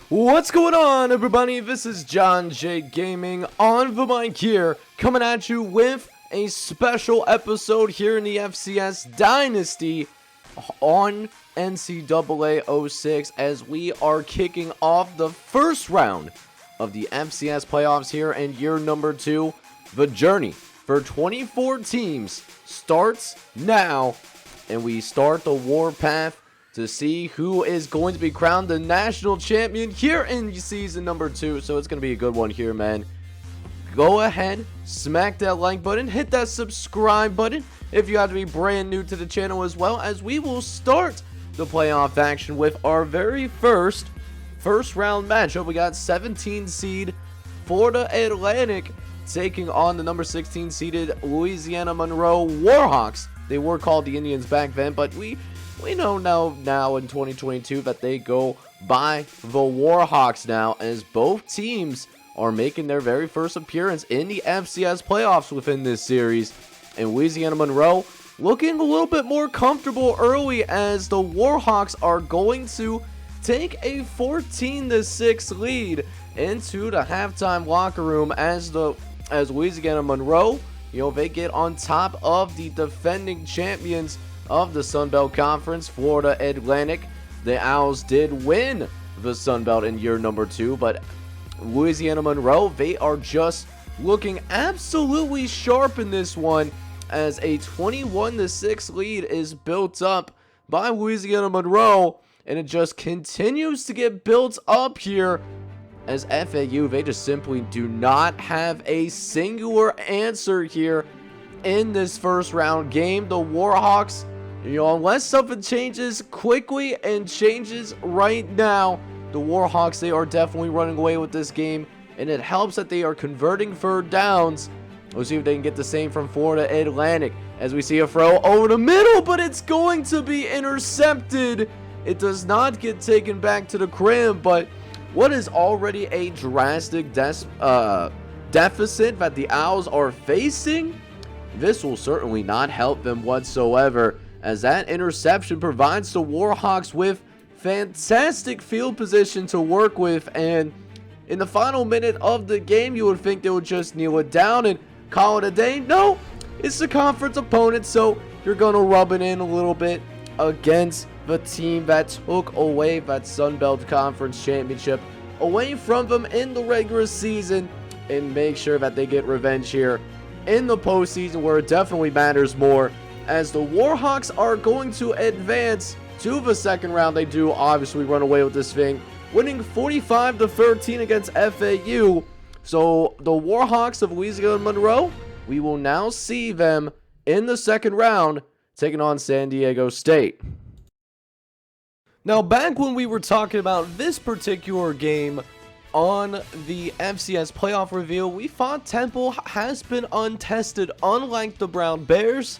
What's going on, everybody? This is John J Gaming on the mic here, coming at you with a special episode here in the FCS Dynasty on NCAA 06 as we are kicking off the first round of the FCS playoffs here in year number 2. The journey for 24 teams starts now, and we start the warpath to see who is going to be crowned the national champion here in season number 2. So it's going to be a good one here, man. Go ahead, smack that like button, hit that subscribe button if you have to be brand new to the channel, as well as we will start the playoff action with our very first round matchup. We got 17 seed Florida Atlantic taking on the number 16 seeded Louisiana Monroe Warhawks. They were called the Indians back then, but we know now in 2022 that they go by the Warhawks now, as both teams are making their very first appearance in the FCS playoffs within this series. And Louisiana Monroe looking a little bit more comfortable early, as the Warhawks are going to take a 14-6 lead into the halftime locker room as Louisiana Monroe, they get on top of the defending champions of the Sun Belt Conference, Florida Atlantic. The Owls did win the Sun Belt in year number 2, but Louisiana Monroe, they are just looking absolutely sharp in this one, as a 21-6 lead is built up by Louisiana Monroe, and it just continues to get built up here, as FAU, they just simply do not have a singular answer here in this first round game. The Warhawks, unless something changes quickly and changes right now, the Warhawks, they are definitely running away with this game, and it helps that they are converting third downs. We'll see if they can get the same from Florida Atlantic, as we see a throw over the middle, but it's going to be intercepted. It does not get taken back to the crib, but what is already a drastic deficit that the Owls are facing, this will certainly not help them whatsoever, as that interception provides the Warhawks with fantastic field position to work with. And in the final minute of the game, you would think they would just kneel it down and call it a day. No, it's the conference opponent, so you're going to rub it in a little bit against the team that took away that Sun Belt Conference championship away from them in the regular season, and make sure that they get revenge here in the postseason, where it definitely matters more, as the Warhawks are going to advance to the second round. They do obviously run away with this thing, winning 45-13 against FAU. So the Warhawks of Louisiana Monroe, we will now see them in the second round taking on San Diego State. Now, back when we were talking about this particular game on the FCS playoff reveal, we thought Temple has been untested, unlike the Brown Bears,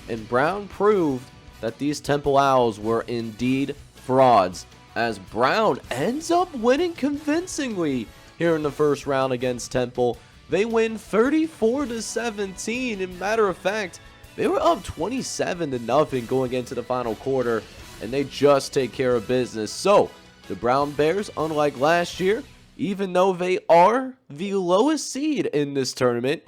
and Brown proved that these Temple Owls were indeed frauds, as Brown ends up winning convincingly here in the first round against Temple. They win 34-17. Matter of fact, they were up 27-0 going into the final quarter, and they just take care of business. So the Brown Bears, unlike last year, even though they are the lowest seed in this tournament,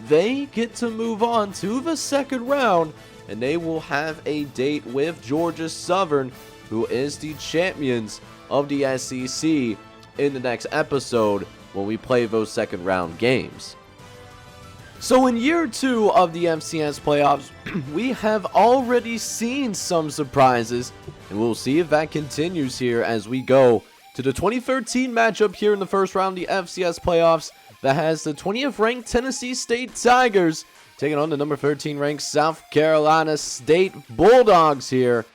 they get to move on to the second round, and they will have a date with Georgia Southern, who is the champions of the SEC, in the next episode when we play those second round games. So in year 2 of the FCS playoffs, we have already seen some surprises, and we'll see if that continues here as we go to the 2013 matchup here in the first round of the FCS playoffs, that has the 20th ranked Tennessee State Tigers taking on the number 13 ranked South Carolina State Bulldogs here,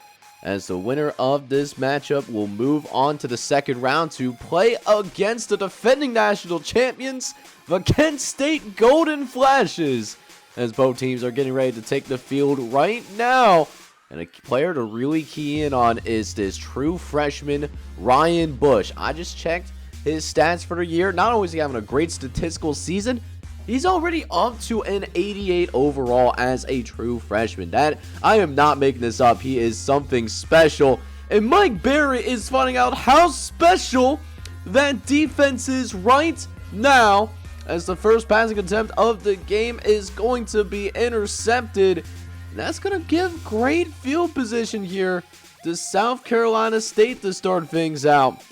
as the winner of this matchup will move on to the second round to play against the defending national champions, the Kent State Golden Flashes, as both teams are getting ready to take the field right now. And a player to really key in on is this true freshman, Ryan Bush. I just checked his stats for the year. Not only is he having a great statistical season, he's already up to an 88 overall as a true freshman. That, I am not making this up. He is something special. And Mike Berry is finding out how special that defenses right now, as the first passing attempt of the game is going to be intercepted. That's going to give great field position here to South Carolina State to start things out.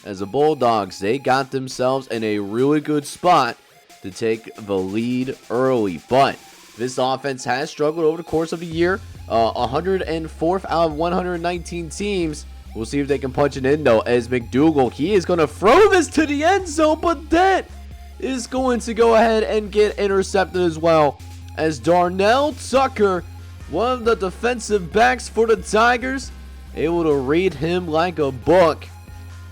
As the Bulldogs, they got themselves in a really good spot to take the lead early. But this offense has struggled over the course of the year. 104th out of 119 teams. We'll see if they can punch it in, though, as McDougal, he is going to throw this to the end zone, but that is going to go ahead and get intercepted as well, as Darnell Tucker, one of the defensive backs for the Tigers, able to read him like a book,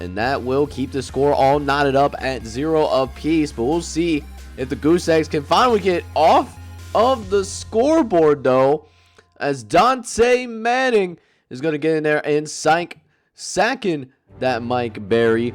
and that will keep the score all knotted up at 0 apiece. But we'll see if the Goose Eggs can finally get off of the scoreboard, though, as Dante Manning is going to get in there and sacking that Mike Berry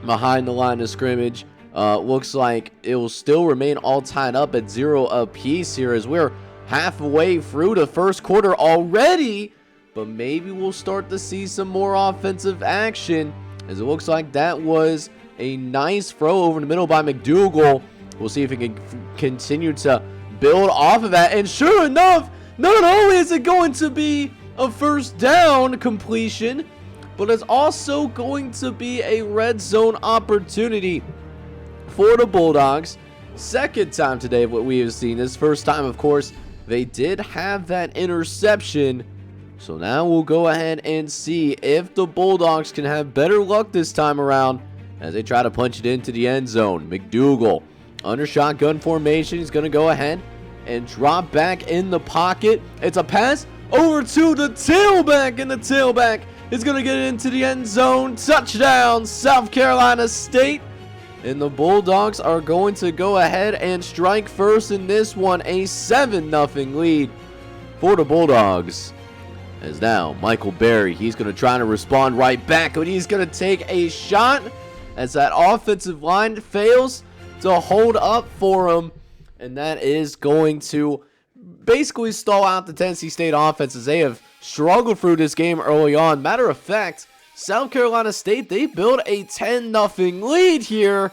behind the line of scrimmage. Looks like it will still remain all tied up at 0 apiece here, as we're halfway through the first quarter already. But maybe we'll start to see some more offensive action, as it looks like that was a nice throw over the middle by McDougal. We'll see if he can continue to build off of that. And sure enough, not only is it going to be a first down completion, but it's also going to be a red zone opportunity for the Bulldogs. Second time today of what we have seen. This first time, of course, they did have that interception. So now we'll go ahead and see if the Bulldogs can have better luck this time around as they try to punch it into the end zone. McDougal under shotgun formation. He's going to go ahead and drop back in the pocket. It's a pass over to the tailback, and the tailback is going to get it into the end zone. Touchdown, South Carolina State. And the Bulldogs are going to go ahead and strike first in this one. A 7-0 lead for the Bulldogs. As now, Michael Berry, he's going to try to respond right back, but he's going to take a shot as that offensive line fails to hold up for him. And that is going to basically stall out the Tennessee State offense, as they have struggled through this game early on. Matter of fact, South Carolina State, they built a 10-0 lead here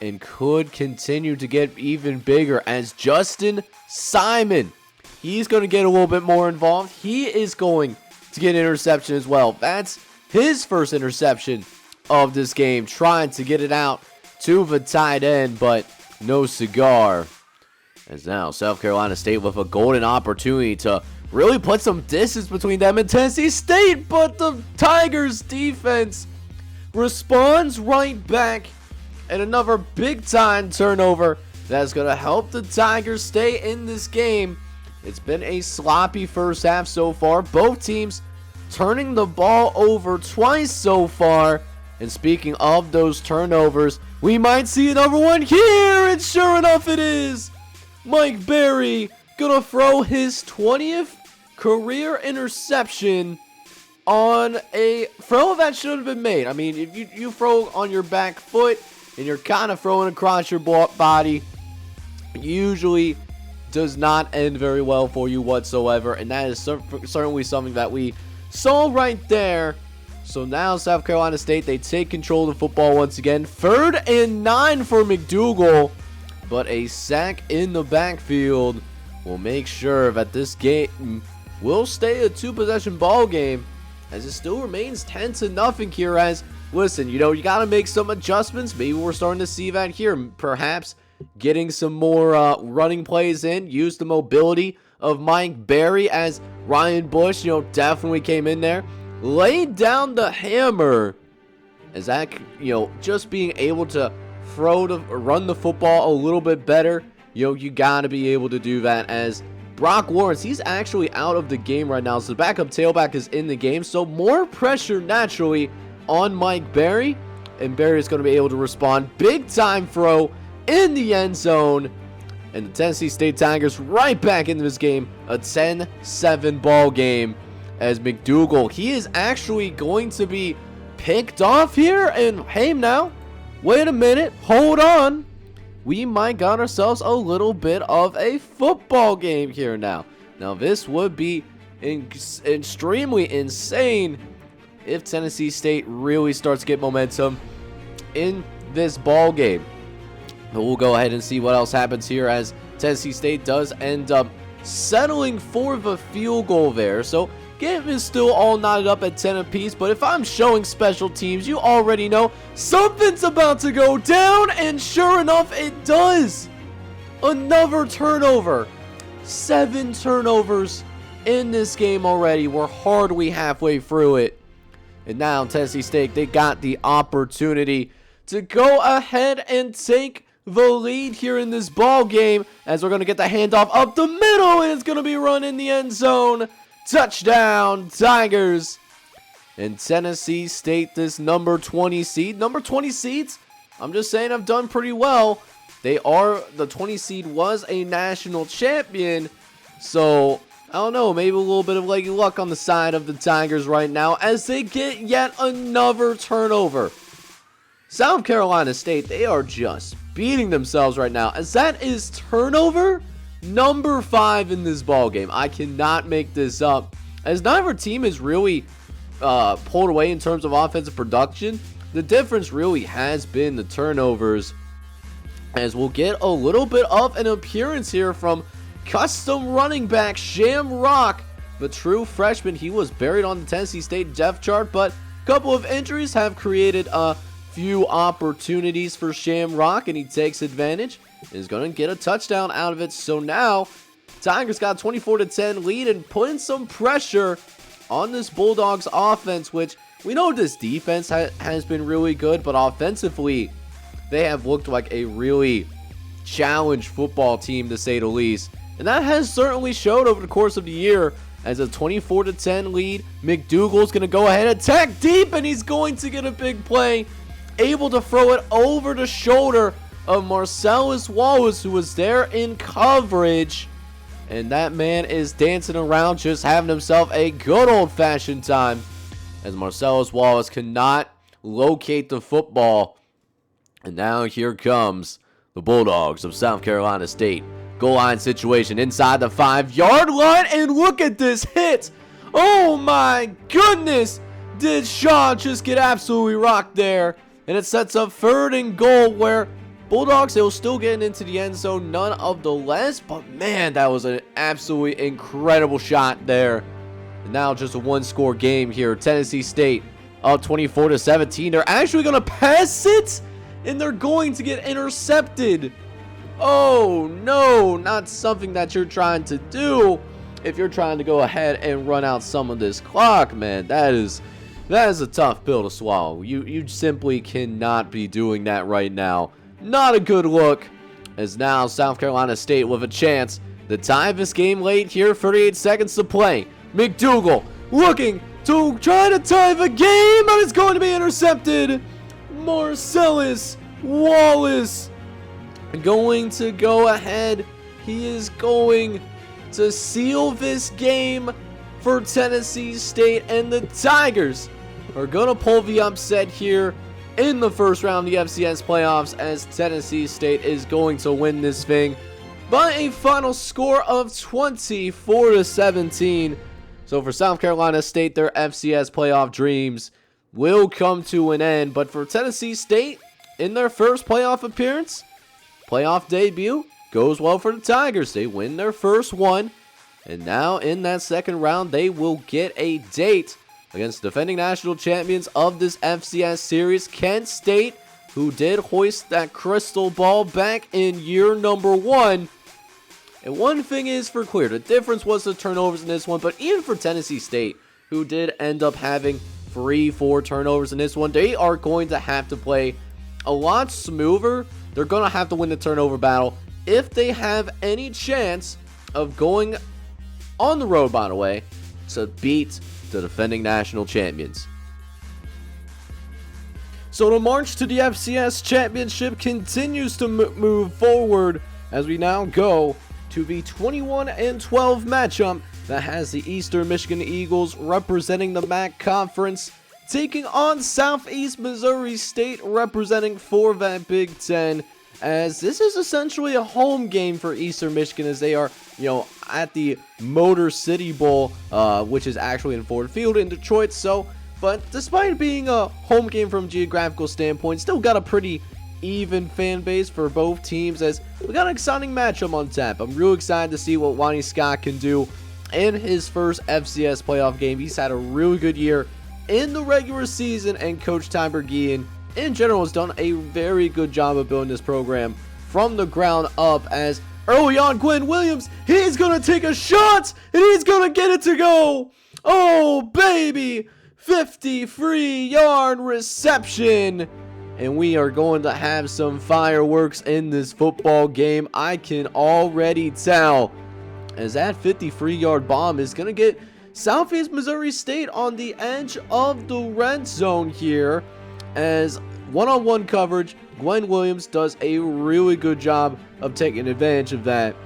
and could continue to get even bigger, as Justin Simon, he's going to get a little bit more involved. He is going to get an interception as well. That's his first interception of this game, trying to get it out to the tight end, but no cigar. As now South Carolina State with a golden opportunity to really put some distance between them and Tennessee State, but the Tigers defense responds right back, and another big time turnover that's going to help the Tigers stay in this game. It's been a sloppy first half so far. Both teams turning the ball over twice so far. And speaking of those turnovers, we might see another one here, and sure enough it is. Mike Berry gonna throw his 20th career interception on a throw that should have been made. I mean, if you throw on your back foot and you're kind of throwing across your body, usually does not end very well for you whatsoever, and that is certainly something that we saw right there. So now South Carolina State, they take control of the football once again. 3rd and 9 for McDougal, but a sack in the backfield will make sure that this game will stay a 2-possession ball game, as it still remains 10-0 here. As, listen, you got to make some adjustments. Maybe we're starting to see that here. Perhaps getting some more running plays in, use the mobility of Mike Berry, as Ryan Bush, definitely came in there, laid down the hammer, as that, just being able to run the football a little bit better. You got to be able to do that, as Brock Lawrence, he's actually out of the game right now, so the backup tailback is in the game, so more pressure naturally on Mike Berry, and Berry is going to be able to respond. Big time throw in the end zone, and the Tennessee State Tigers right back into this game, a 10-7 ball game, as McDougal, he is actually going to be picked off here. And hey, now wait a minute, hold on, we might got ourselves a little bit of a football game here now. Now this would be extremely insane if Tennessee State really starts to get momentum in this ball game. But we'll go ahead and see what else happens here, as Tennessee State does end up settling for the field goal there. So game is still all knotted up at 10 apiece, but if I'm showing special teams, you already know something's about to go down, and sure enough, it does. Another turnover. 7 turnovers in this game already. We're hardly halfway through it. And now Tennessee State, they got the opportunity to go ahead and take the lead here in this ball game, as we're going to get the handoff up the middle, and it's going to be run in the end zone. Touchdown, Tigers. And Tennessee State, this number 20 seed. Number 20 seeds, I'm just saying, I've done pretty well. The 20 seed was a national champion. So, I don't know, maybe a little bit of leggy luck on the side of the Tigers right now, as they get yet another turnover. South Carolina State, they are just beating themselves right now, as that is turnover number 5 in this ball game. I cannot make this up, as neither team is really pulled away in terms of offensive production. The difference really has been the turnovers, as we'll get a little bit of an appearance here from custom running back Shamrock, the true freshman. He was buried on the Tennessee State depth chart, but a couple of injuries have created a few opportunities for Shamrock, and he takes advantage. Is going to get a touchdown out of it. So now Tigers got a 24-10 lead, and putting some pressure on this Bulldogs offense, which we know this defense has been really good, but offensively they have looked like a really challenged football team, to say the least. And that has certainly showed over the course of the year, as a 24-10 lead. McDougal's going to go ahead, attack deep, and he's going to get a big play. Able to throw it over the shoulder of Marcellus Wallace, who was there in coverage. And that man is dancing around, just having himself a good old-fashioned time, as Marcellus Wallace cannot locate the football. And now here comes the Bulldogs of South Carolina State. Goal line situation inside the 5-yard line, and look at this hit. Oh my goodness, did Shaw just get absolutely rocked there. And it sets up 3rd and goal, where Bulldogs, they will still get into the end zone none of the less. But man, that was an absolutely incredible shot there. And now just a 1-score game here. Tennessee State up 24-17. They're actually going to pass it, and they're going to get intercepted. Oh no, not something that you're trying to do if you're trying to go ahead and run out some of this clock, man. That is a tough pill to swallow. You simply cannot be doing that right now. Not a good look, as now South Carolina State with a chance to tie this game late here. 38 seconds to play. McDougal looking to try to tie the game, but it's going to be intercepted. Marcellus Wallace going to go ahead. He is going to seal this game for Tennessee State, and the Tigers are going to pull the upset here in the first round of the FCS playoffs, as Tennessee State is going to win this thing by a final score of 24-17. So for South Carolina State, their FCS playoff dreams will come to an end. But for Tennessee State, in their first playoff appearance, playoff debut, goes well for the Tigers. They win their first one, and now in that second round, they will get a date against defending national champions of this FCS series, Kent State, who did hoist that crystal ball back in year number 1. And one thing is for clear, the difference was the turnovers in this one, but even for Tennessee State, who did end up having 3-4 turnovers in this one, they are going to have to play a lot smoother. They're going to have to win the turnover battle if they have any chance of going on the road, by the way, to beat the defending national champions. So the march to the FCS championship continues to move forward, as we now go to the 21-12 matchup that has the Eastern Michigan Eagles representing the MAC Conference taking on Southeast Missouri State representing for that Big Ten, as this is essentially a home game for Eastern Michigan, as they are, at the Motor City Bowl, which is actually in Ford Field in Detroit. So But despite being a home game from a geographical standpoint, still got a pretty even fan base for both teams, as we got an exciting matchup on tap. I'm real excited to see what Lonnie Scott can do in his first FCS playoff game. He's had a really good year in the regular season, and Coach Ty Bergian in general has done a very good job of building this program from the ground up, as early on Gwen Williams, he's going to take a shot and he's going to get it to go. Oh baby, 53-yard reception. And we are going to have some fireworks in this football game. I can already tell, as that 53-yard bomb is going to get Southeast Missouri State on the edge of the red zone here, as one-on-one coverage, Gwen Williams does a really good job of taking advantage of that,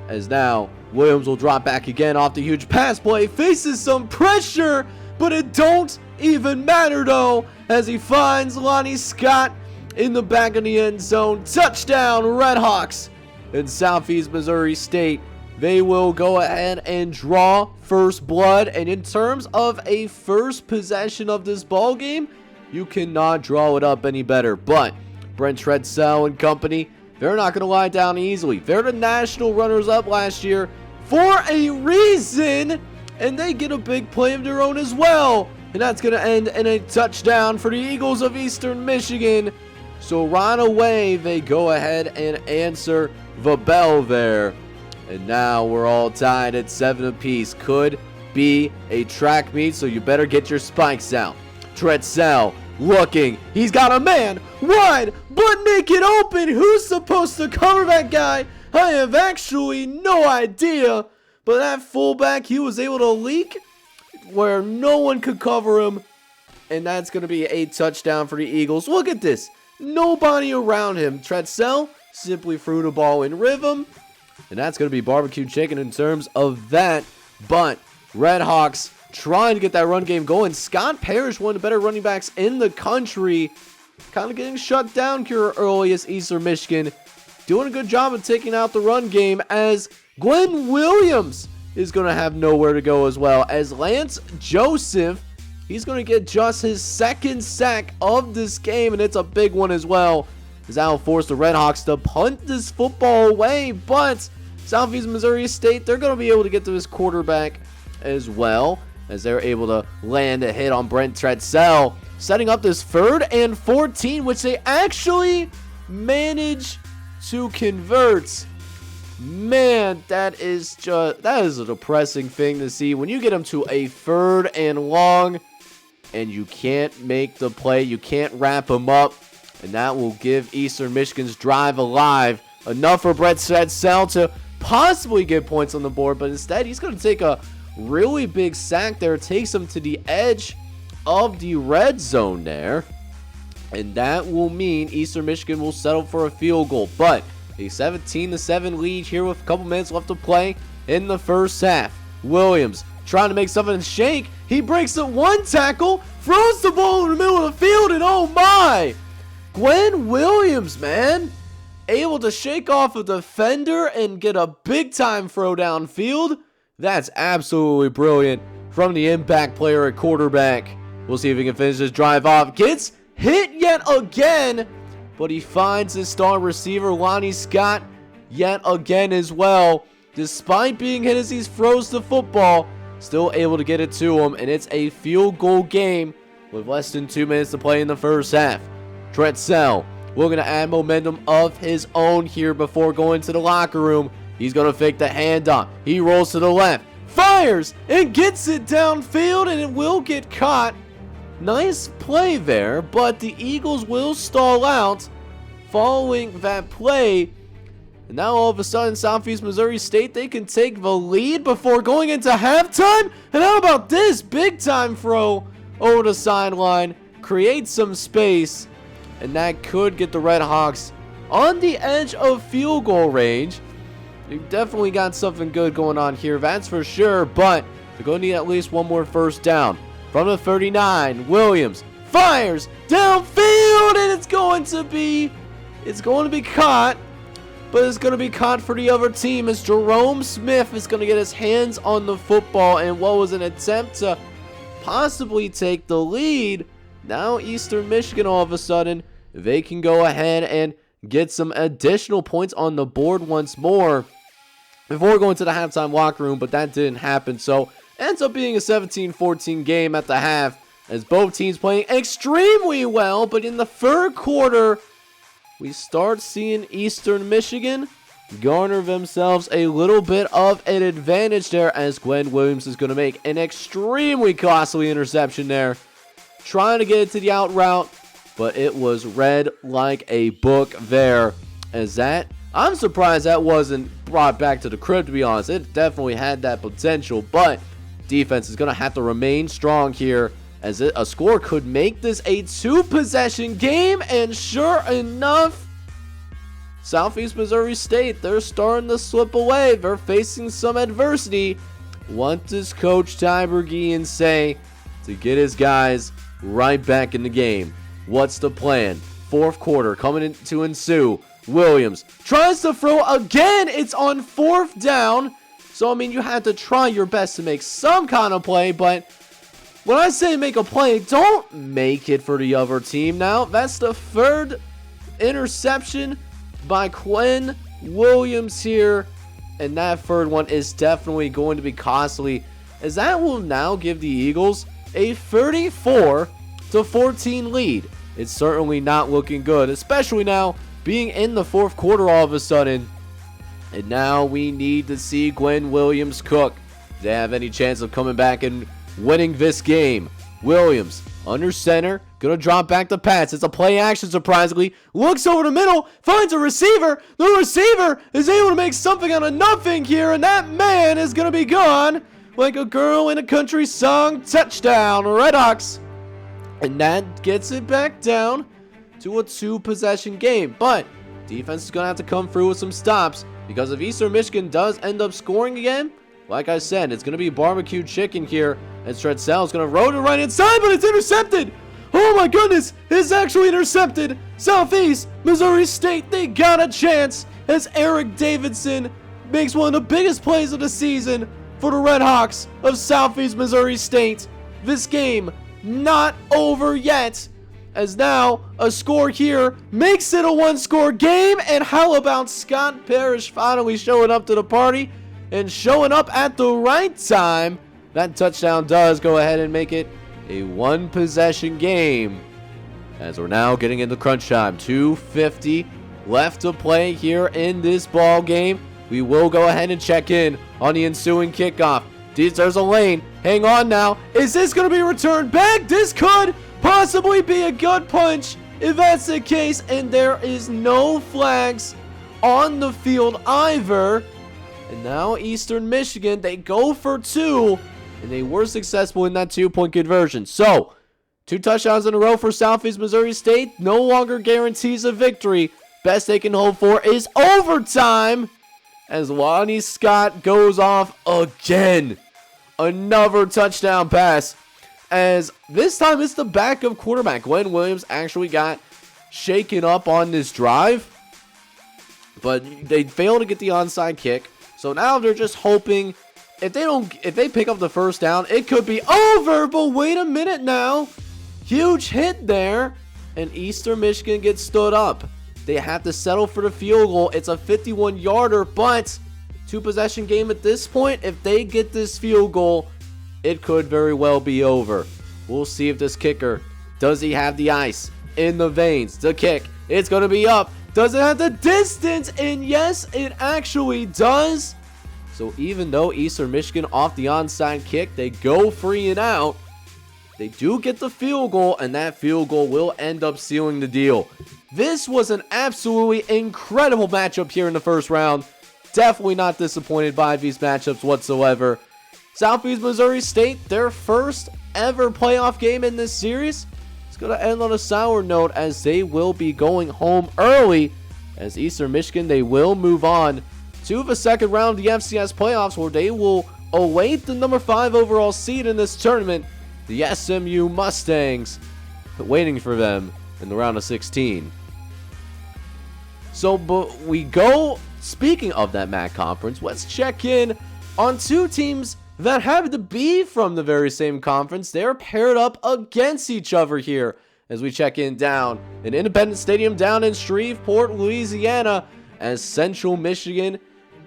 as now Williams will drop back again off the huge pass play, faces some pressure, but it don't even matter though, as he finds Lonnie Scott in the back of the end zone. Touchdown, Redhawks. In Southeast Missouri State, they will go ahead and draw first blood. And in terms of a first possession of this ball game, you cannot draw it up any better. But Brent Treadsell and company, they're not going to lie down easily. They're the national runners-up last year for a reason, and they get a big play of their own as well. And that's going to end in a touchdown for the Eagles of Eastern Michigan. So right away, they go ahead and answer the bell there. And now we're all tied at 7 apiece. Could be a track meet, so you better get your spikes out. Treadsell looking. He's got a man wide, but naked open. Who's supposed to cover that guy? I have actually no idea. But that fullback, he was able to leak where no one could cover him, and that's going to be a touchdown for the Eagles. Look at this. Nobody around him. Treadsell simply threw the ball in rhythm, and that's going to be barbecue chicken in terms of that. But Redhawks trying to get that run game going. Scott Parrish, one of the better running backs in the country, kind of getting shut down here early as Eastern Michigan, doing a good job of taking out the run game, as Gwen Williams is going to have nowhere to go as well, as Lance Joseph, he's going to get just his second sack of this game, and it's a big one as well, as that will force the Redhawks to punt this football away. But Southeast Missouri State, they're going to be able to get to this quarterback as well, as they're able to land a hit on Brent Treadsell, setting up this 3rd and 14, which they actually manage to convert. Man, that is a depressing thing to see when you get them to a 3rd and long and you can't make the play, you can't wrap them up, and that will give Eastern Michigan's drive alive. Enough for Brett Treadsell to possibly get points on the board, but instead he's going to take a really big sack there, takes him to the edge of the red zone there, and that will mean Eastern Michigan will settle for a field goal. But a 17-7 lead here with a couple minutes left to play in the first half. Williams trying to make something shake. He breaks it one tackle, throws the ball in the middle of the field, and oh my! Gwen Williams, man, able to shake off a defender and get a big-time throw downfield. That's absolutely brilliant from the impact player at quarterback. We'll see if he can finish this drive off. Gets hit yet again, but he finds his star receiver, Lonnie Scott, yet again as well. Despite being hit as he throws the football, still able to get it to him, and it's a field goal game with less than 2 minutes to play in the first half. Treadsell looking to add momentum of his own here before going to the locker room. He's going to fake the handoff. He rolls to the left, fires, and gets it downfield, and it will get caught. Nice play there, but the Eagles will stall out following that play. And now all of a sudden, Southeast Missouri State, they can take the lead before going into halftime. And how about this big time throw over the sideline, create some space, and that could get the Redhawks on the edge of field goal range. You've definitely got something good going on here, that's for sure, but they're going to need at least one more first down. From the 39, Williams fires downfield, and it's going to be caught, but it's going to be caught for the other team as Jerome Smith is going to get his hands on the football, and what was an attempt to possibly take the lead. Now Eastern Michigan, all of a sudden, they can go ahead and get some additional points on the board once more before going to the halftime locker room, but that didn't happen. So ends up being a 17-14 game at the half, as both teams playing extremely well. But in the third quarter, we start seeing Eastern Michigan garner themselves a little bit of an advantage there, as Glenn Williams is going to make an extremely costly interception there, trying to get it to the out route, but it was read like a book there. As that, I'm surprised that wasn't brought back to the crib, to be honest. It definitely had that potential, but defense is going to have to remain strong here, as a score could make this a 2-possession game. And sure enough, Southeast Missouri State, they're starting to slip away. They're facing some adversity. What does Coach Ty Bergian say to get his guys right back in the game? What's the plan? Fourth quarter coming in to ensue. Williams tries to throw again. It's on 4th down. So, I mean, you have to try your best to make some kind of play, but when I say make a play, don't make it for the other team now. That's the 3rd interception by Glenn Williams here, and that 3rd one is definitely going to be costly, as that will now give the Eagles a 34-14 lead. It's certainly not looking good, especially now being in the 4th quarter all of a sudden. And now we need to see Glenn Williams cook. Do they have any chance of coming back and winning this game? Williams under center, gonna drop back the pass. It's a play action, surprisingly. Looks over the middle, finds a receiver. The receiver is able to make something out of nothing here, and that man is gonna be gone like a girl in a country song. Touchdown, Redhawks. And that gets it back down to a 2-possession game. But defense is gonna have to come through with some stops, because if Eastern Michigan does end up scoring again, like I said, it's going to be barbecue chicken here. And Stretzel is going to roll it right inside, but it's intercepted. Oh my goodness, it's actually intercepted. Southeast Missouri State, they got a chance, as Eric Davidson makes one of the biggest plays of the season for the Redhawks of Southeast Missouri State. This game not over yet, as now a score here makes it a 1-score game. And how about Scott Parrish finally showing up to the party and showing up at the right time? That touchdown does go ahead and make it a 1-possession game, as we're now getting into crunch time. 2:50 left to play here in this ball game. We will go ahead and check in on the ensuing kickoff. There's a lane. Hang on now. Is this going to be returned back? This could possibly be a good punch if that's the case, and there is no flags on the field either. And now Eastern Michigan, they go for 2, and they were successful in that 2-point conversion. So 2 touchdowns in a row for Southeast Missouri State no longer guarantees a victory. Best they can hope for is overtime, as Lonnie Scott goes off again. Another touchdown pass, as this time it's the backup quarterback. Glenn Williams actually got shaken up on this drive, but they failed to get the onside kick. So now they're just hoping if they pick up the 1st down, it could be over. But wait a minute now. Huge hit there, and Eastern Michigan gets stood up. They have to settle for the field goal. It's a 51-yarder, but 2-possession game at this point. If they get this field goal, it could very well be over. We'll see if this kicker, does he have the ice in the veins to kick? It's going to be up. Does it have the distance? And yes, it actually does. So even though Eastern Michigan off the onside kick, they go 3 and out, they do get the field goal, and that field goal will end up sealing the deal. This was an absolutely incredible matchup here in the first round. Definitely not disappointed by these matchups whatsoever. Southeast Missouri State, their first ever playoff game in this series, it's going to end on a sour note, as they will be going home early. As Eastern Michigan, they will move on to the second round of the FCS playoffs, where they will await the number 5 overall seed in this tournament, the SMU Mustangs, waiting for them in the round of 16. So, but we go, speaking of that MAC conference, let's check in on 2 teams that happen to be from the very same conference. They're paired up against each other here as we check in down in Independence Stadium down in Shreveport, Louisiana, as Central Michigan,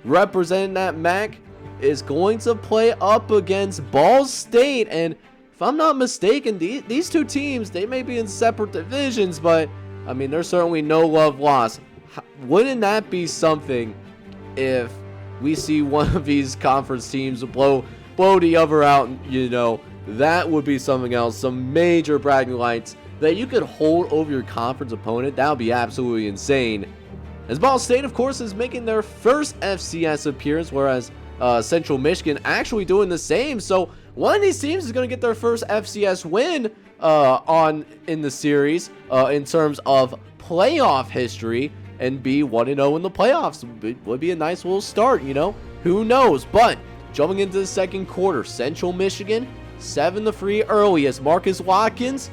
representing that MAC, is going to play up against Ball State. And if I'm not mistaken, these two teams, they may be in separate divisions, but I mean, there's certainly no love lost. Wouldn't that be something if we see one of these conference teams blow the other out? You know, that would be something else. Some major bragging rights that you could hold over your conference opponent. That would be absolutely insane. As Ball State, of course, is making their first FCS appearance, whereas Central Michigan actually doing the same. So one of these teams is going to get their first FCS win in the series in terms of playoff history, and be 1-0 in the playoffs. It would be a nice little start, you know. Who knows? But jumping into the second quarter, Central Michigan 7-3 early as Marcus Watkins.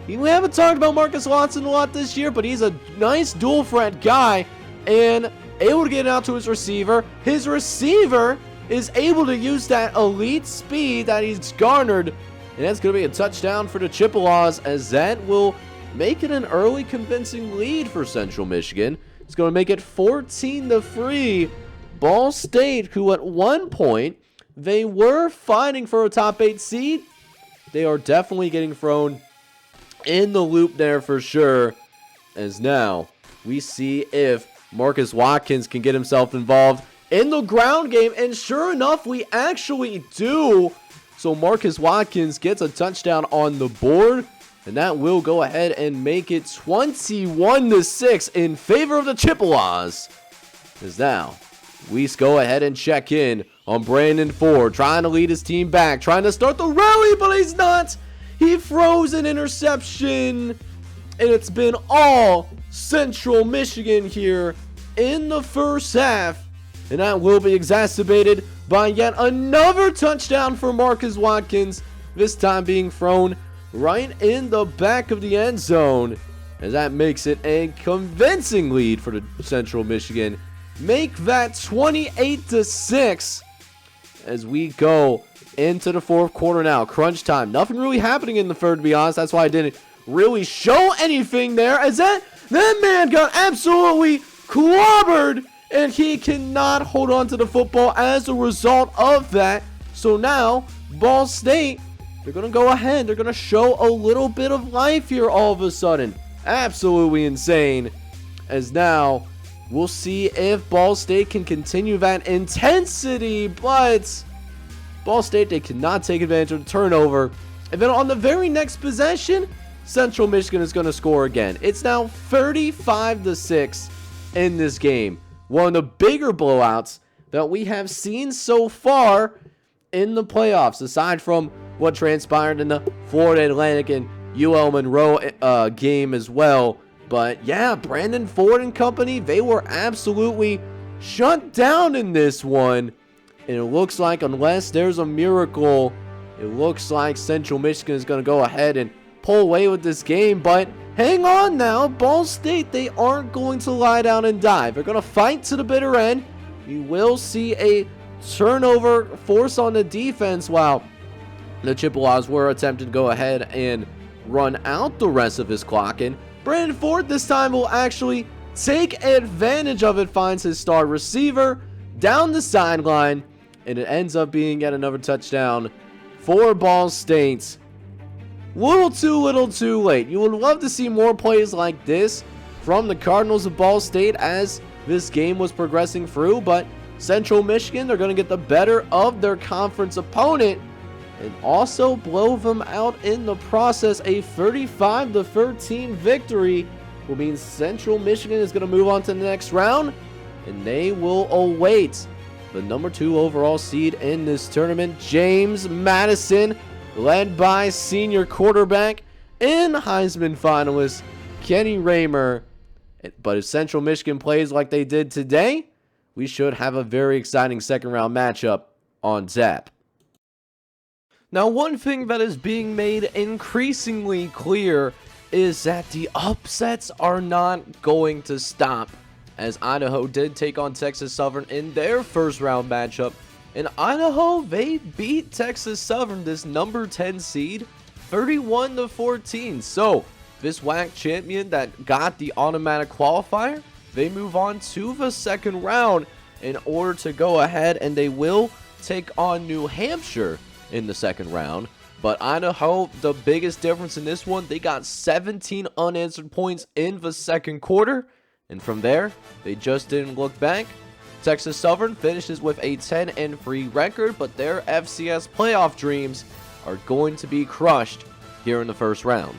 We haven't talked about Marcus Watson a lot this year, but he's a nice dual threat guy and able to get it out to his receiver. His receiver is able to use that elite speed that he's garnered, and that's going to be a touchdown for the Chippewas, as that will make it an early convincing lead for Central Michigan. It's going to make it 14-3. Ball State, who at one point they were fighting for a top 8 seed, they are definitely getting thrown in the loop there for sure, as now we see if Marcus Watkins can get himself involved in the ground game, and sure enough, we actually do. So Marcus Watkins gets a touchdown on the board, and that will go ahead and make it 21-6 in favor of the Chippewas. As now we go ahead and check in on Brandon Ford, trying to lead his team back, trying to start the rally, but he's not. He throws an interception, and it's been all Central Michigan here in the first half, and that will be exacerbated by yet another touchdown for Marcus Watkins, this time being thrown right in the back of the end zone, as that makes it a convincing lead for the Central Michigan. Make that 28-6 as we go into the fourth quarter now. Crunch time. Nothing really happening in the third, to be honest. That's why I didn't really show anything there, as that man got absolutely clobbered, and he cannot hold on to the football as a result of that. So now Ball State, they're going to go ahead. They're going to show a little bit of life here all of a sudden. Absolutely insane. As now we'll see if Ball State can continue that intensity, but Ball State, they cannot take advantage of the turnover. And then on the very next possession, Central Michigan is going to score again. It's now 35-6 in this game. One of the bigger blowouts that we have seen so far in the playoffs, aside from what transpired in the Florida Atlantic and UL Monroe game as well. But yeah, Brandon Ford and company, they were absolutely shut down in this one. And it looks like, unless there's a miracle, it looks like Central Michigan is going to go ahead and pull away with this game. But hang on now, Ball State, they aren't going to lie down and die. They're going to fight to the bitter end. You will see a turnover force on the defense, while the Chippewas were attempting to go ahead and run out the rest of his clock. And Brandon Ford this time will actually take advantage of it, finds his star receiver down the sideline, and it ends up being yet another touchdown for Ball State. Little too late. You would love to see more plays like this from the Cardinals of Ball State as this game was progressing through, but Central Michigan, they're going to get the better of their conference opponent and also blow them out in the process. A 35-13 victory will mean Central Michigan is going to move on to the next round, and they will await the number 2 overall seed in this tournament, James Madison, led by senior quarterback and Heisman finalist Kenny Raymer. But if Central Michigan plays like they did today, we should have a very exciting second round matchup on tap. Now, one thing that is being made increasingly clear is that the upsets are not going to stop, as Idaho did take on Texas Southern in their first round matchup And Idaho, they beat Texas Southern, this number 10 seed, 31-14. So this WAC champion that got the automatic qualifier, they move on to the second round in order to go ahead, and they will take on New Hampshire in the second round. But Idaho, the biggest difference in this one, they got 17 unanswered points in the second quarter, and from there, they just didn't look back. Texas Southern finishes with a 10-3 record, but their FCS playoff dreams are going to be crushed here in the first round.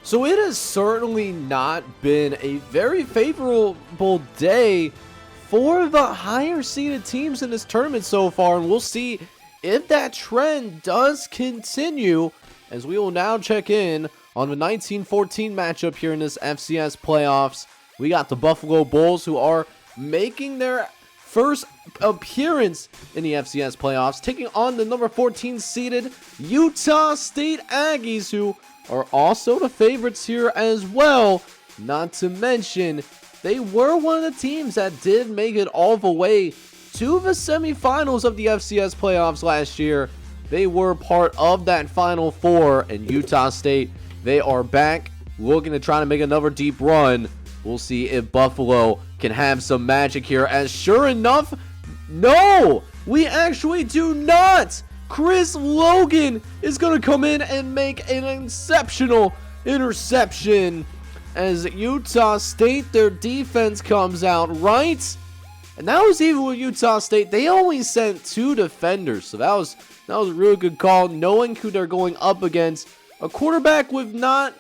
So it has certainly not been a very favorable day for the higher seeded teams in this tournament so far, and we'll see if that trend does continue, as we will now check in on the 19-14 matchup here in this FCS playoffs. We got the Buffalo Bulls, who are making their first appearance in the FCS playoffs, taking on the number 14 seeded Utah State Aggies, who are also the favorites here as well. Not to mention, they were one of the teams that did make it all the way to the semifinals of the FCS playoffs last year. They were part of that Final Four, and Utah State, they are back looking to try to make another deep run. We'll see if Buffalo can have some magic here, as sure enough, no, we actually do not. Chris Logan is going to come in and make an exceptional interception as Utah State, their defense comes out right. And that was even with Utah State. They only sent 2 defenders, so that was a really good call, knowing who they're going up against. A quarterback with not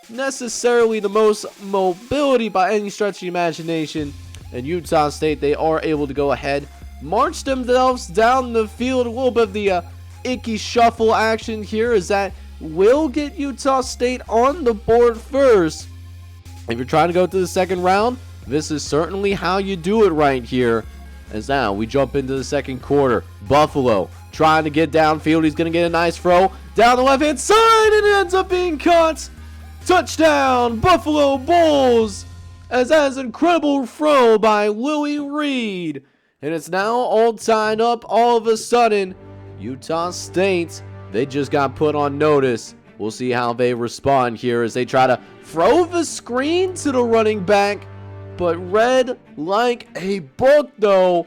necessarily the most mobility by any stretch of the imagination. And Utah State, they are able to go ahead, march themselves down the field. A little bit of the icky shuffle action here, as that will get Utah State on the board first. If you're trying to go to the second round, this is certainly how you do it right here. As now we jump into the second quarter. Buffalo trying to get downfield. He's going to get a nice throw down the left-hand side, and it ends up being caught. Touchdown, Buffalo Bulls, as that is an incredible throw by Louis Reed. And it's now all tied up all of a sudden. Utah State, they just got put on notice. We'll see how they respond here as they try to throw the screen to the running back, but read like a book though.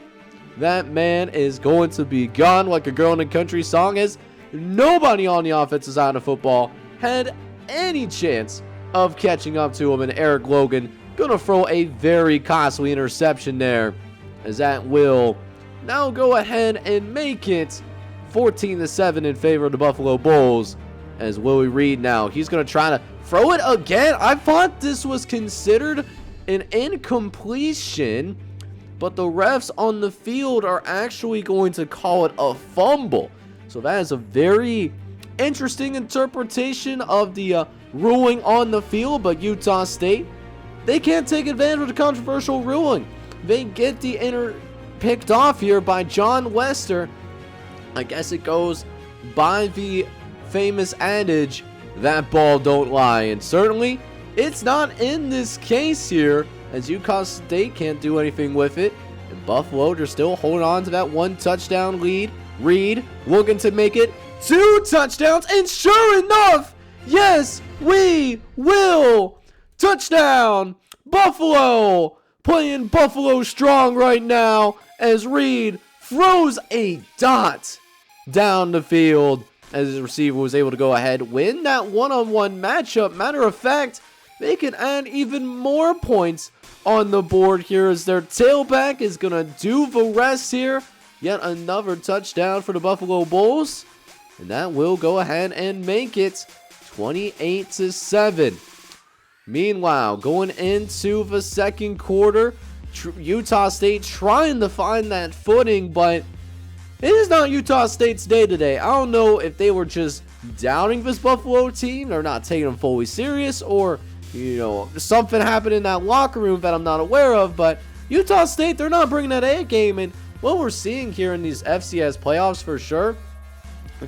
That man is going to be gone like a girl in a country song, as nobody on the offensive side of football had any chance of catching up to him. And Eric Logan gonna throw a very costly interception there, as that will now go ahead and make it 14-7 in favor of the Buffalo Bulls. As Willie Reed now, he's gonna try to throw it again. I thought this was considered an incompletion, but the refs on the field are actually going to call it a fumble. So that is a very interesting interpretation of the ruling on the field. But Utah State, they can't take advantage of the controversial ruling. They get the picked off here by John Wester. I guess it goes by the famous adage, that ball don't lie. And certainly, it's not in this case here, as Utah State can't do anything with it. And Buffalo, they're still holding on to that 1 touchdown lead. Reed looking to make it 2 touchdowns, and sure enough, yes, we will. Touchdown, Buffalo, playing Buffalo strong right now, as Reed throws a dot down the field, as his receiver was able to go ahead, win that one-on-one matchup. Matter of fact, they can add even more points on the board here, as their tailback is going to do the rest here. Yet another touchdown for the Buffalo Bulls, and that will go ahead and make it 28-7. Meanwhile, going into the second quarter, Utah State trying to find that footing, but it is not Utah State's day today. I don't know if they were just doubting this Buffalo team, they're not taking them fully serious, or something happened in that locker room that I'm not aware of. But Utah State, they're not bringing that A game. And what we're seeing here in these FCS playoffs for sure,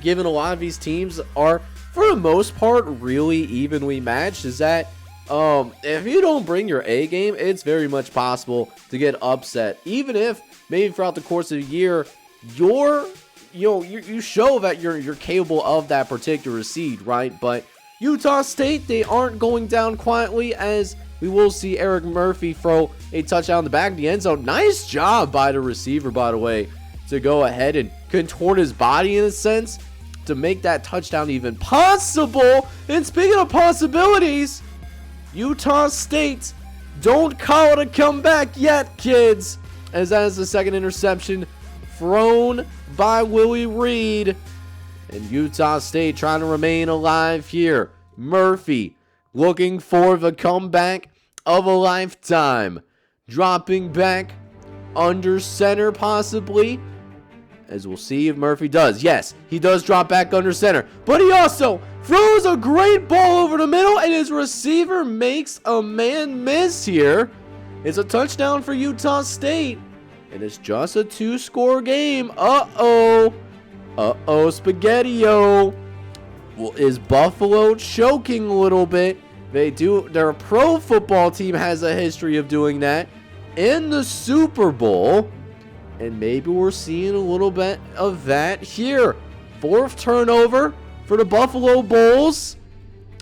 given a lot of these teams are, for the most part, really evenly matched, is that if you don't bring your A game, it's very much possible to get upset. Even if maybe throughout the course of the year, you show that you're capable of that particular seed, right? But Utah State, they aren't going down quietly, as we will see Eric Murphy throw a touchdown in the back of the end zone. Nice job by the receiver, by the way, to go ahead and contort his body in a sense to make that touchdown even possible. And speaking of possibilities, Utah State, don't call it a comeback yet, kids, as that is the second interception thrown by Willie Reed. And Utah State trying to remain alive here. Murphy looking for the comeback of a lifetime. Dropping back under center possibly. As we'll see if Murphy does. Yes, he does drop back under center. But he also throws a great ball over the middle, and his receiver makes a man miss here. It's a touchdown for Utah State. And it's just a 2-score game. Uh-oh. Uh-oh, Spaghetti-O. Well, is Buffalo choking a little bit? Their pro football team has a history of doing that in the Super Bowl. And maybe we're seeing a little bit of that here. 4th turnover for the Buffalo Bulls.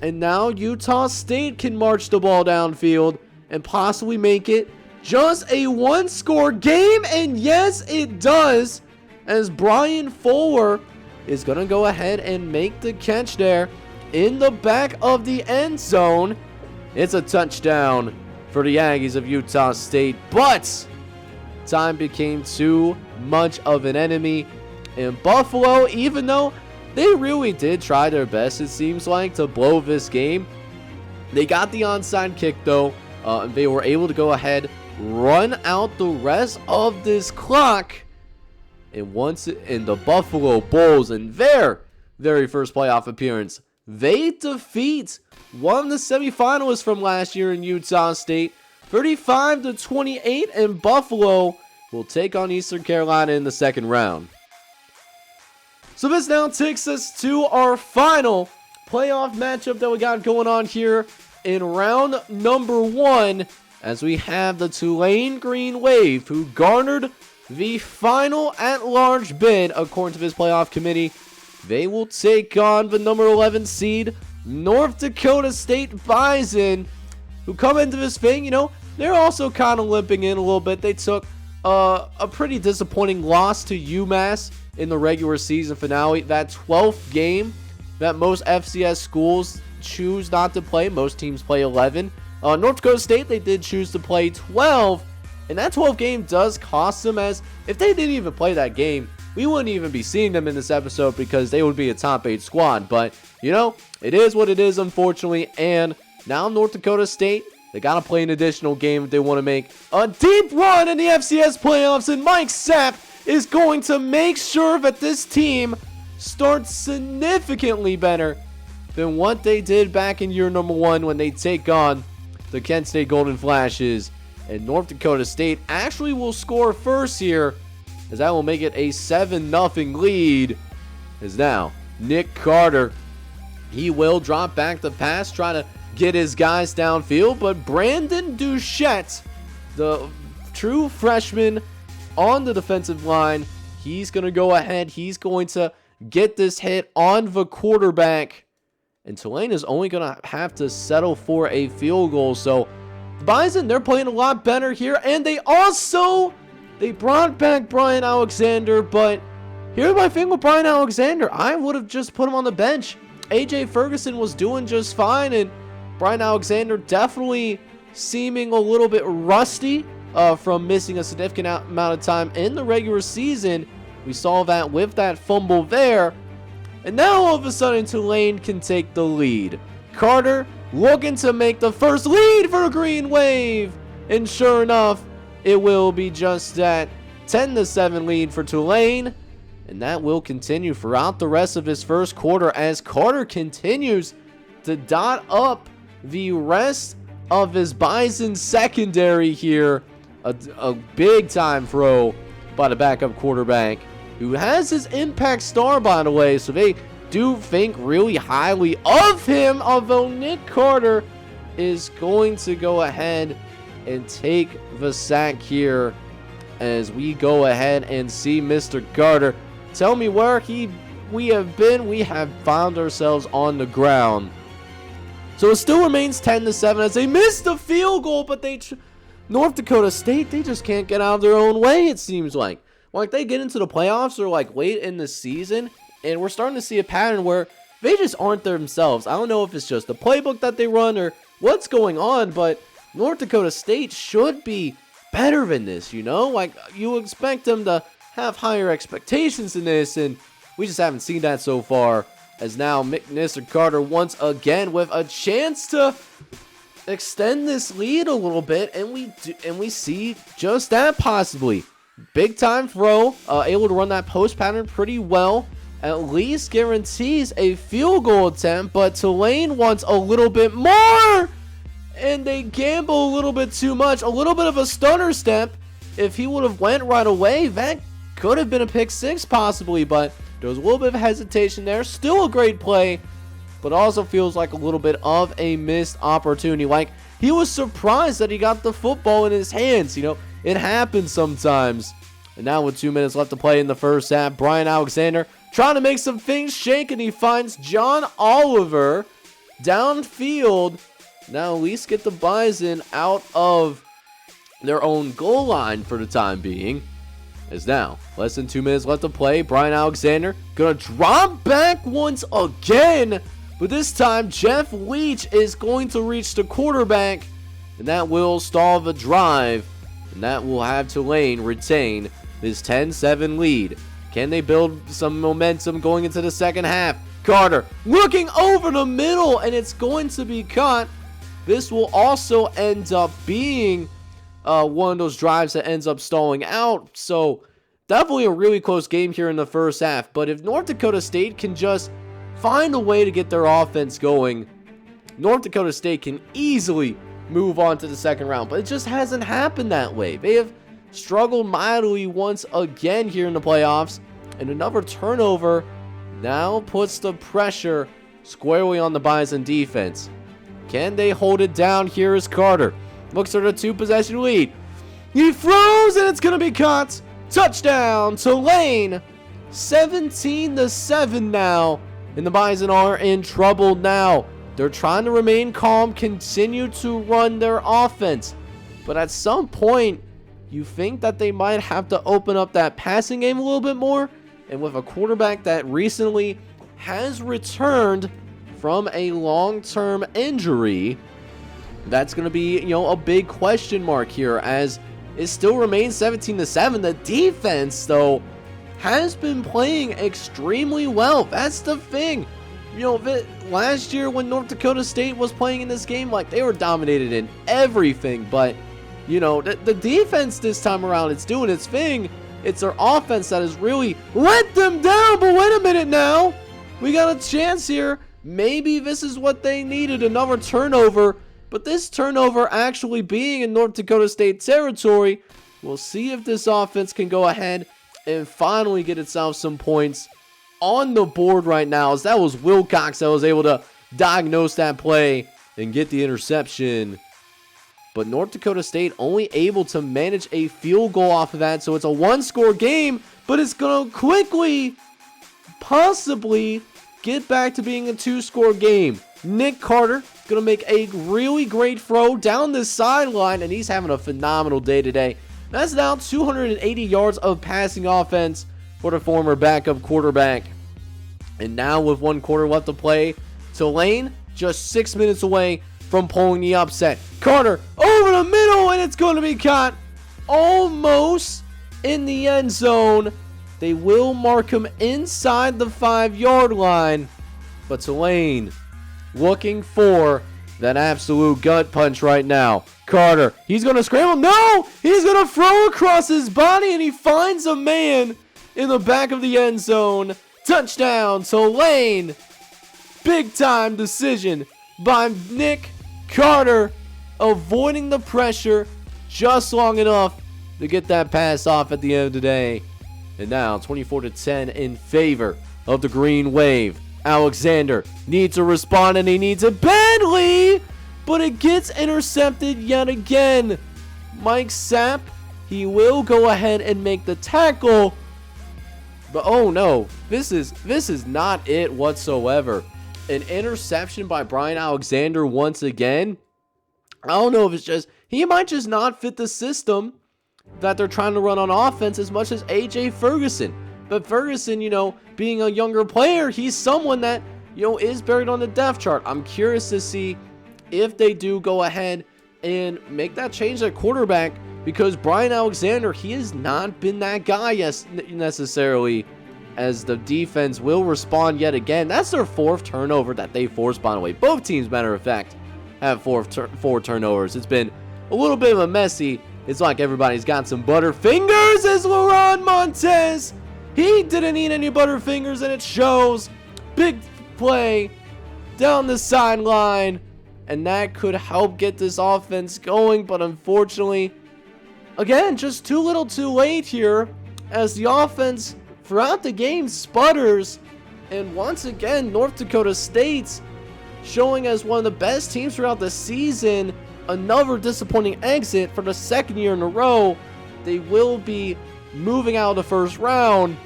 And now Utah State can march the ball downfield and possibly make it just a 1-score game. And yes, it does, as Brian Fuller is going to go ahead and make the catch there in the back of the end zone. It's a touchdown for the Aggies of Utah State, but time became too much of an enemy. And Buffalo, even though they really did try their best, it seems like, to blow this game, they got the onside kick though, and they were able to go ahead, run out the rest of this clock. And once in the Buffalo Bulls, in their very first playoff appearance, they defeat one of the semifinalists from last year in Utah State, 35-28, and Buffalo will take on Eastern Carolina in the second round. So this now takes us to our final playoff matchup that we got going on here in round number 1, as we have the Tulane Green Wave, who garnered the final at-large bid according to this playoff committee. They will take on the number 11 seed North Dakota State Bison, who come into this thing, they're also kind of limping in a little bit. They took a pretty disappointing loss to UMass in the regular season finale. That 12th game that most FCS schools choose not to play. Most teams play 11. North Dakota State, they did choose to play 12. And that 12th game does cost them, as if they didn't even play that game, we wouldn't even be seeing them in this episode because they would be a top 8 squad. But, it is what it is, unfortunately. And now North Dakota State, they got to play an additional game if they want to make a deep run in the FCS playoffs. And Mike Sapp is going to make sure that this team starts significantly better than what they did back in year number 1 when they take on the Kent State Golden Flashes. And North Dakota State actually will score first here, as that will make it a 7-0 lead. As now, Nick Carter, he will drop back the pass, trying to get his guys downfield. But Brandon Duchette, the true freshman on the defensive line, he's going to go ahead. He's going to get this hit on the quarterback. And Tulane is only going to have to settle for a field goal. So Bison, they're playing a lot better here. And they brought back Brian Alexander. But here's my thing with Brian Alexander. I would have just put him on the bench. AJ Ferguson was doing just fine. And Brian Alexander definitely seeming a little bit rusty from missing a significant amount of time in the regular season. We saw that with that fumble there. And now all of a sudden Tulane can take the lead. Carter looking to make the first lead for Green Wave. And sure enough, it will be just that 10-7 lead for Tulane. And that will continue throughout the rest of this first quarter as Carter continues to dot up the rest of his Bison secondary here. A big time throw by the backup quarterback, who has his impact star, by the way. So they do think really highly of him, although Nick Carter is going to go ahead and take the sack here as we go ahead and see Mr. Carter. Tell me where we have been. We have found ourselves on the ground. So it still remains 10-7 as they missed the field goal, but North Dakota State, they just can't get out of their own way, it seems like. Like, they get into the playoffs or, like, late in the season, and we're starting to see a pattern where they just aren't themselves. I don't know if it's just the playbook that they run or what's going on, but North Dakota State should be better than this, you know? Like, you expect them to have higher expectations in this, and we just haven't seen that so far. As now Mr. Carter once again with a chance to extend this lead a little bit, and we see just that possibly. Big time throw, able to run that post pattern pretty well. At least guarantees a field goal attempt, but Tulane wants a little bit more, and they gamble a little bit too much. A little bit of a stunner step. If he would have went right away, that could have been a pick six possibly, but there was a little bit of hesitation there. Still a great play, but also feels like a little bit of a missed opportunity. Like, he was surprised that he got the football in his hands. You know, it happens sometimes. And now with 2 minutes left to play in the first half, Brian Alexander trying to make some things shake, and he finds John Oliver downfield. Now at least get the Bison out of their own goal line for the time being. As now, less than 2 minutes left to play, Brian Alexander gonna drop back once again. But this time, Jeff Leach is going to reach the quarterback, and that will stall the drive. And that will have Tulane retain this 10-7 lead. Can they build some momentum going into the second half? Carter looking over the middle, and it's going to be caught. This will also end up being one of those drives that ends up stalling out. So definitely a really close game here in the first half. But if North Dakota State can just find a way to get their offense going, North Dakota State can easily move on to the second round. But it just hasn't happened that way. They have struggled mightily once again here in the playoffs. And another turnover now puts the pressure squarely on the Bison defense. Can they hold it down? Here is Carter. Looks for the two-possession lead. He throws, and it's going to be caught. Touchdown, Tulane. 17-7 now. And the Bison are in trouble now. They're trying to remain calm, continue to run their offense. But at some point, you think that they might have to open up that passing game a little bit more. And with a quarterback that recently has returned from a long-term injury, that's going to be, a big question mark here, as it still remains 17-7. The defense, though, has been playing extremely well. That's the thing. Last year when North Dakota State was playing in this game, like, they were dominated in everything. But, the defense this time around, it's doing its thing. It's their offense that has really let them down. But wait a minute now. We got a chance here. Maybe this is what they needed, another turnover. But this turnover actually being in North Dakota State territory, we'll see if this offense can go ahead and finally get itself some points on the board right now, as that was Wilcox that was able to diagnose that play and get the interception. But North Dakota State only able to manage a field goal off of that, so it's a one-score game, but it's going to quickly, possibly, get back to being a two-score game. Nick Carter going to make a really great throw down the sideline, and he's having a phenomenal day today. That's now 280 yards of passing offense for the former backup quarterback. And now with 1 quarter left to play, Tulane just 6 minutes away from pulling the upset. Carter over the middle, and it's going to be caught almost in the end zone. They will mark him inside the 5-yard line. But Tulane looking for that absolute gut punch right now. Carter, he's going to scramble. No! He's going to throw across his body, and he finds a man in the back of the end zone. Touchdown, Tulane. Big time decision by Nick Carter, avoiding the pressure just long enough to get that pass off at the end of the day. And now 24-10 in favor of the Green Wave. Alexander needs to respond, and he needs it badly, but it gets intercepted yet again. Mike Sapp, He will go ahead and make the tackle. But oh no, this is not it whatsoever. An interception by Brian Alexander once again. I don't know if it's just, he might just not fit the system that they're trying to run on offense as much as AJ Ferguson. But Ferguson, being a younger player, he's someone that, is buried on the depth chart. I'm curious to see if they do go ahead and make that change at quarterback, because Brian Alexander, he has not been that guy necessarily, as the defense will respond yet again. That's their 4th turnover that they forced, by the way. Both teams, matter of fact, have four turnovers. It's been a little bit of a messy. It's like everybody's got some butterfingers as Laurent Montez. He didn't eat any butterfingers, and it shows. Big play down the sideline, and that could help get this offense going, but unfortunately, again, just too little too late here, as the offense throughout the game sputters. And once again, North Dakota State's showing as one of the best teams throughout the season. Another disappointing exit for the 2nd year in a row. They will be moving out of the first round,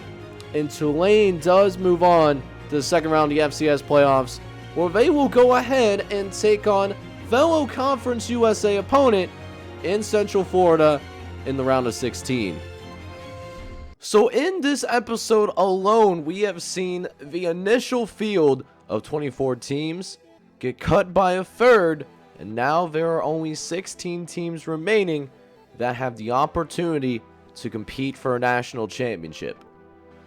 and Tulane does move on to the 2nd round of the FCS playoffs, where they will go ahead and take on fellow Conference USA opponent in Central Florida in the round of 16. So in this episode alone, we have seen the initial field of 24 teams get cut by a third, and now there are only 16 teams remaining that have the opportunity to compete for a national championship.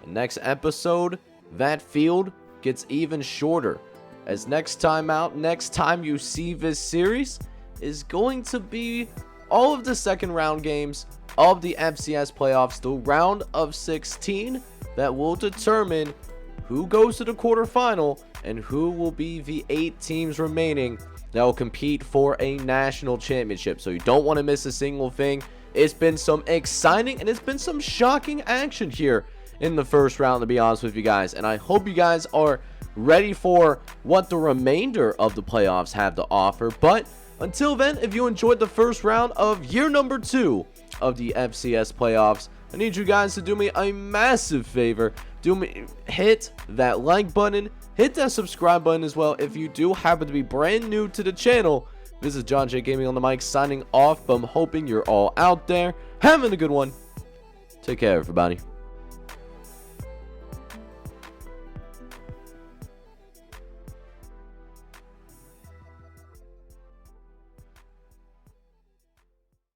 And next episode, that field gets even shorter, as next time you see this series is going to be all of the 2nd round games of the FCS playoffs, the round of 16, that will determine who goes to the quarterfinal and who will be the 8 teams remaining that will compete for a national championship. So you don't want to miss a single thing. It's been some exciting and it's been some shocking action here in the first round, to be honest with you guys, and I hope you guys are ready for what the remainder of the playoffs have to offer. But until then, if you enjoyed the first round of year number 2 of the FCS playoffs, I need you guys to do me a massive favor. Hit that like button, hit that subscribe button as well if you do happen to be brand new to the channel. This is John J Gaming on the mic, signing off, but I'm hoping you're all out there having a good one. Take care, everybody.